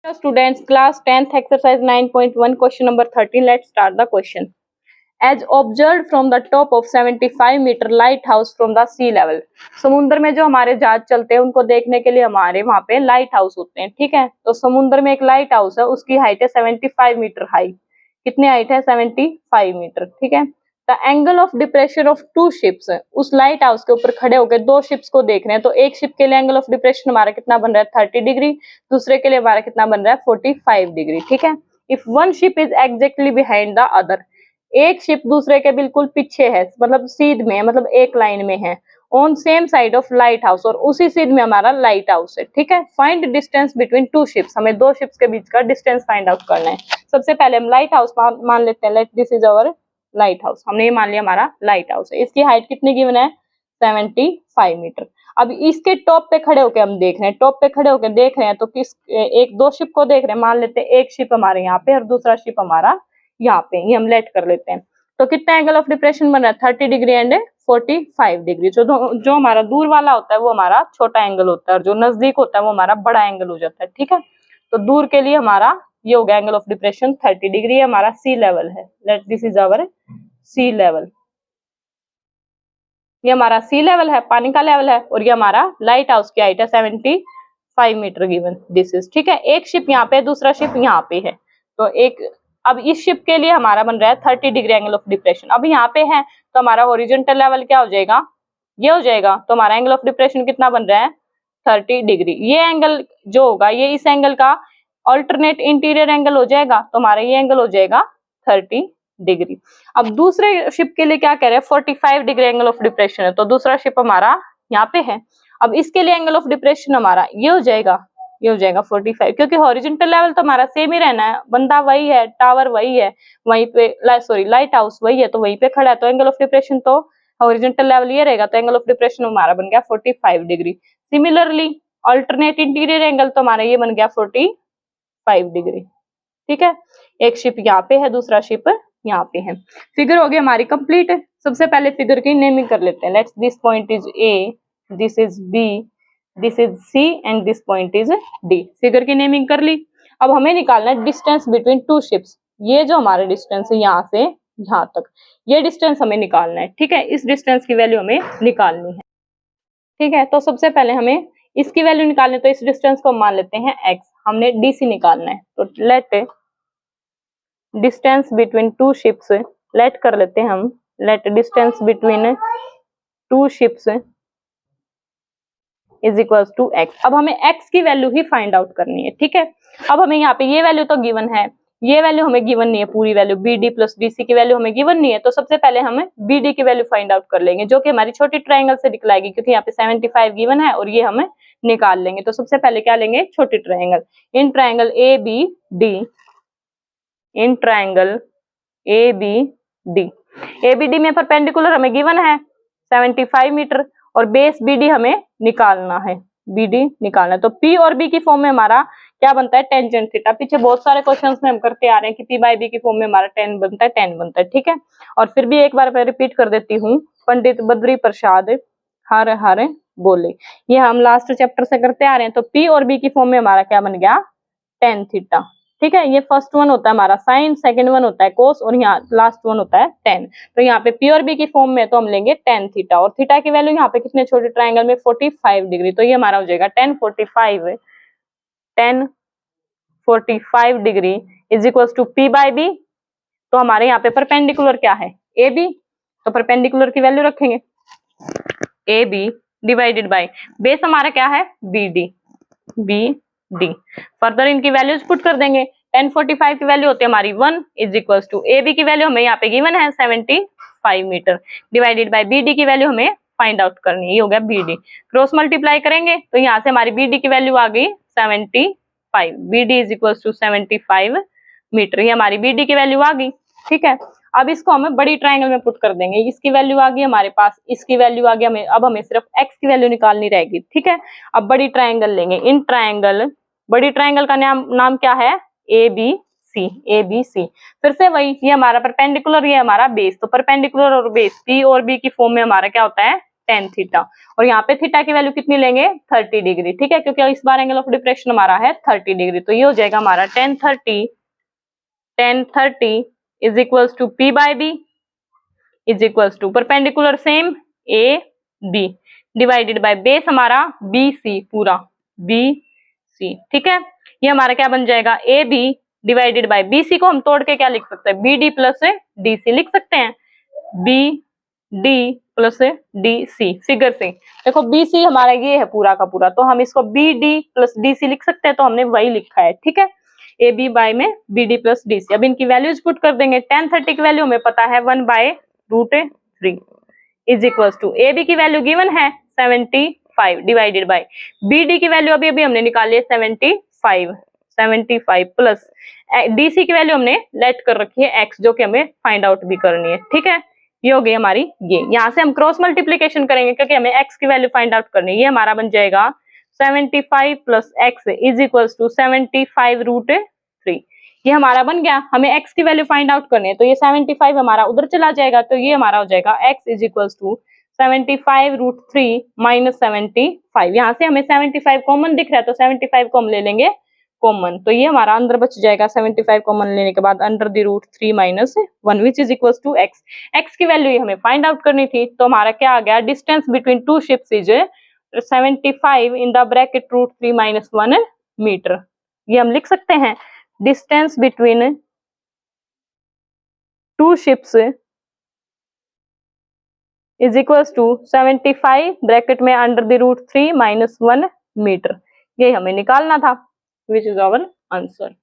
Students, class 10th exercise 9.1 question number 13. Let's start the question. As observed from the top of 75-meter lighthouse from the sea level. समुद्र में जो हमारे जहाज चलते हैं उनको देखने के लिए हमारे वहां पे लाइट हाउस होते हैं, ठीक है। तो समुद्र में एक लाइट हाउस है, उसकी हाइट है 75 मीटर हाई। कितनी हाइट है? 75 मीटर, ठीक है। The angle of depression of two ships, उस लाइट हाउस के ऊपर खड़े होकर दो शिप्स को देख रहे हैं। तो एक शिप के लिए एंगल ऑफ डिप्रेशन हमारा कितना बन रहा है? 30 डिग्री। दूसरे के लिए हमारा कितना बन रहा है? 45 डिग्री, ठीक है। If one ship is exactly behind the other, एक शिप दूसरे के बिल्कुल पीछे है, मतलब सीध में है, मतलब एक लाइन में है। On same side of light house, और उसी सीध में हमारा लाइट हाउस है, ठीक है। Find distance between two ships, हमें दो शिप्स के बीच का डिस्टेंस फाइंड आउट करना है। सबसे पहले हम लाइट हाउस मान लेते हैं। Late this is our light house, हमने ये मान लिया हमारा लाइट हाउस है। इसकी हाइट कितनी गिवन है? 75 मीटर। अब इसके टॉप पे खड़े होकर हम देख रहे हैं, टॉप पे खड़े होकर देख रहे हैं तो किस एक दो शिप को देख रहे हैं। मान लेते हैं एक शिप हमारे यहाँ पे और दूसरा शिप हमारा यहाँ पे, ये हम लेट कर लेते हैं। तो कितना एंगल ऑफ डिप्रेशन बन रहा है? 30 डिग्री एंड 45 डिग्री। जो हमारा दूर वाला होता है वो हमारा छोटा एंगल होता है, और जो नजदीक होता है वो हमारा बड़ा एंगल हो जाता है, ठीक है। तो दूर के लिए हमारा ये हो गया एंगल ऑफ डिप्रेशन 30 डिग्री, हमारा सी लेवल है। Let this is our sea level, ये हमारा सी लेवल है, पानी का लेवल है। और ये हमारा लाइट हाउस की हाइट है 75 मीटर गिवन दिस इज, ठीक है। एक शिप यहाँ पे, दूसरा शिप यहाँ पे है। तो अब इस शिप के लिए हमारा बन रहा है 30 डिग्री एंगल ऑफ डिप्रेशन। अब यहाँ पे है तो हमारा हॉरिजॉन्टल लेवल क्या हो जाएगा? ये हो जाएगा। तो हमारा एंगल ऑफ डिप्रेशन कितना बन रहा है? 30 डिग्री। ये एंगल जो होगा ये इस एंगल का अल्टरनेट इंटीरियर एंगल हो जाएगा, तो हमारा ये एंगल हो जाएगा 30 डिग्री। अब दूसरे शिप के लिए क्या कह रहे हैं? 45 डिग्री एंगल ऑफ डिप्रेशन है, तो दूसरा शिप हमारा यहाँ पे है। अब इसके लिए एंगल ऑफ डिप्रेशन हमारा ये हो जाएगा, ये हो जाएगा 45, क्योंकि हॉरिजॉन्टल लेवल तो हमारा सेम ही रहना है, बंदा वही है, टावर वही है, वहीं पे लाइट हाउस वही है, तो वहीं पे खड़ा है। तो एंगल ऑफ डिप्रेशन तो हॉरिजॉन्टल लेवल ये रहेगा, तो एंगल ऑफ डिप्रेशन हमारा बन गया 45 degree. Similarly alternate interior angle तो हमारा ये बन गया 45 डिग्री, ठीक है। एक शिप यहाँ पे है, दूसरा शिप यहाँ पे है। फिगर हो गई हमारी कंप्लीट। सबसे पहले फिगर की नेमिंग कर लेते हैं। Let's this point is A, this is B, this is C and this point is D. Figure की नेमिंग कर ली। अब हमें निकालना है डिस्टेंस बिटवीन टू शिप्स। ये जो हमारा डिस्टेंस है यहाँ से यहाँ तक, ये डिस्टेंस हमें निकालना है, ठीक है। इस डिस्टेंस की वैल्यू हमें निकालनी है, ठीक है। तो सबसे पहले हमें इसकी वैल्यू निकालनी है, तो इस डिस्टेंस को मान लेते हैं x। हमने डीसी निकालना है, तो let distance between two ships, let कर लेते हैं हम, let distance between two ships is equals to x। अब हमें x की वैल्यू ही फाइंड आउट करनी है, ठीक है। अब हमें यहाँ पे ये वैल्यू तो गिवन है, ये वैल्यू हमें गिवन नहीं है, पूरी वैल्यू BD प्लस DC की वैल्यू हमें गिवन नहीं है। तो सबसे पहले हम BD की वैल्यू फाइंड आउट कर लेंगे, जो कि हमारी छोटी ट्राइंगल से निकलाएगी, क्योंकि यहाँ पे 75 गिवन है और ये हमें निकाल लेंगे। तो सबसे पहले क्या लेंगे? छोटी triangle. In triangle ABD, in triangle ABD, ABD में परपेंडिकुलर हमें गिवन है 75 मीटर, और बेस BD हमें निकालना है, BD निकालना है। तो P और B की फॉर्म में हमारा क्या बनता है? Tangent theta. पीछे बहुत सारे क्वेश्चंस में हम करते आ रहे हैं कि P बाई B की फॉर्म में हमारा tan बनता है, ठीक है। और फिर भी एक बार मैं रिपीट कर देती हूँ, पंडित बद्री प्रसाद हर हर बोले, ये हम लास्ट चैप्टर से करते आ रहे हैं। तो P और B की फॉर्म में हमारा क्या बन गया? tan थीटा, ठीक है। ये फर्स्ट वन होता है हमारा साइन, सेकंड वन होता है कोस, और यहाँ लास्ट वन होता है tan। तो यहाँ पे P और B की फॉर्म में तो हम लेंगे tan थीटा, और थीटा की वैल्यू यहाँ पे कितने छोटे ट्राइंगल में 45 डिग्री। तो ये हमारा हो जाएगा tan 45 degree is equal to P by B। तो हमारे यहाँ पे परपेंडिकुलर क्या है? AB, तो परपेंडिकुलर की वैल्यू रखेंगे AB डिवाइडेड बाय बेस हमारा क्या है? BD। फर्दर इनकी वैल्यूज पुट कर देंगे। tan 45 की वैल्यू होती है हमारी 1 इज इक्वल टू AB की वैल्यू हमें यहाँ पे गिवन है 75 मीटर, डिवाइडेड बाय BD की वैल्यू हमें फाइंड आउट करनी है, ये हो गया BD। क्रॉस मल्टीप्लाई करेंगे तो यहाँ से हमारी BD की वैल्यू आ गई 75, BD is equal to 75 metre, ये हमारी BD की वैल्यू आ गई, ठीक है। अब इसको हम बड़ी ट्राइंगल में पुट कर देंगे। इसकी वैल्यू आ गई हमारे पास, इसकी वैल्यू आ गई हमें, अब हमें सिर्फ x की वैल्यू निकालनी रहेगी, ठीक है। अब बड़ी ट्राइंगल लेंगे। इन ट्राइंगल, बड़ी ट्राइंगल का नाम क्या है? ABC। फिर से वही, ये हमारा परपेंडिकुलर, ये हमारा बेस। तो परपेंडिकुलर और बेस P और B की फॉर्म में हमारा क्या होता है? tan थीटा, और यहाँ पे थीटा की वैल्यू कितनी लेंगे 30 डिग्री, ठीक है, क्योंकि इस बार एंगल ऑफ डिफ्रेक्शन हमारा है 30 डिग्री, तो ये हो जाएगा हमारा tan 30 is equals to P by B is equals to perpendicular same A B divided by base हमारा BC पूरा BC, ठीक है। ये हमारा क्या बन जाएगा AB डिवाइडेड बाय BC को हम तोड़ के क्या लिख सकते हैं BD प्लस DC लिख सकते हैं, BD प्लस DC फिगर से देखो BC हमारा ये है पूरा का पूरा, तो हम इसको BD प्लस DC लिख सकते हैं, तो हमने वही लिखा है, ठीक है। AB बाय में BD प्लस DC, अब इनकी वैल्यूज पुट कर देंगे। tan 30 की वैल्यू हमें पता है 1/√3 इज इक्वल्स टू AB की वैल्यू गिवन है 75 डिवाइडेड बाय BD की वैल्यू अभी हमने निकाली है 75 प्लस DC की वैल्यू हमने लेट कर रखी है x, जो कि हमें फाइंड आउट भी करनी है, ठीक है। ये हो गई हमारी, ये यहाँ से हम क्रॉस मल्टीप्लीकेशन करेंगे क्योंकि हमें x की वैल्यू फाइंड आउट करनी है। ये हमारा बन जाएगा 75 plus x is equals to 75√3, ये हमारा बन गया। हमें x की वैल्यू फाइंड आउट करनी है, तो ये 75 हमारा उधर चला जाएगा, तो ये हमारा हो जाएगा x is equals to 75√3 minus 75। यहाँ से हमें 75 कॉमन दिख रहा है, तो 75 को हम ले लेंगे कॉमन, तो ये हमारा अंदर बच जाएगा 75 कॉमन लेने के बाद √3 minus 1 which is equals to x। x की वैल्यू हमें फाइंड आउट करनी थी, तो हमारा क्या आ गया, distance between two ships is 75 in the bracket √3 minus 1 metre. ये हम लिख सकते हैं distance between two ships is equals to 75 bracket में √3 माइनस 1 मीटर। ये हमें निकालना था, विच इज आवर आंसर।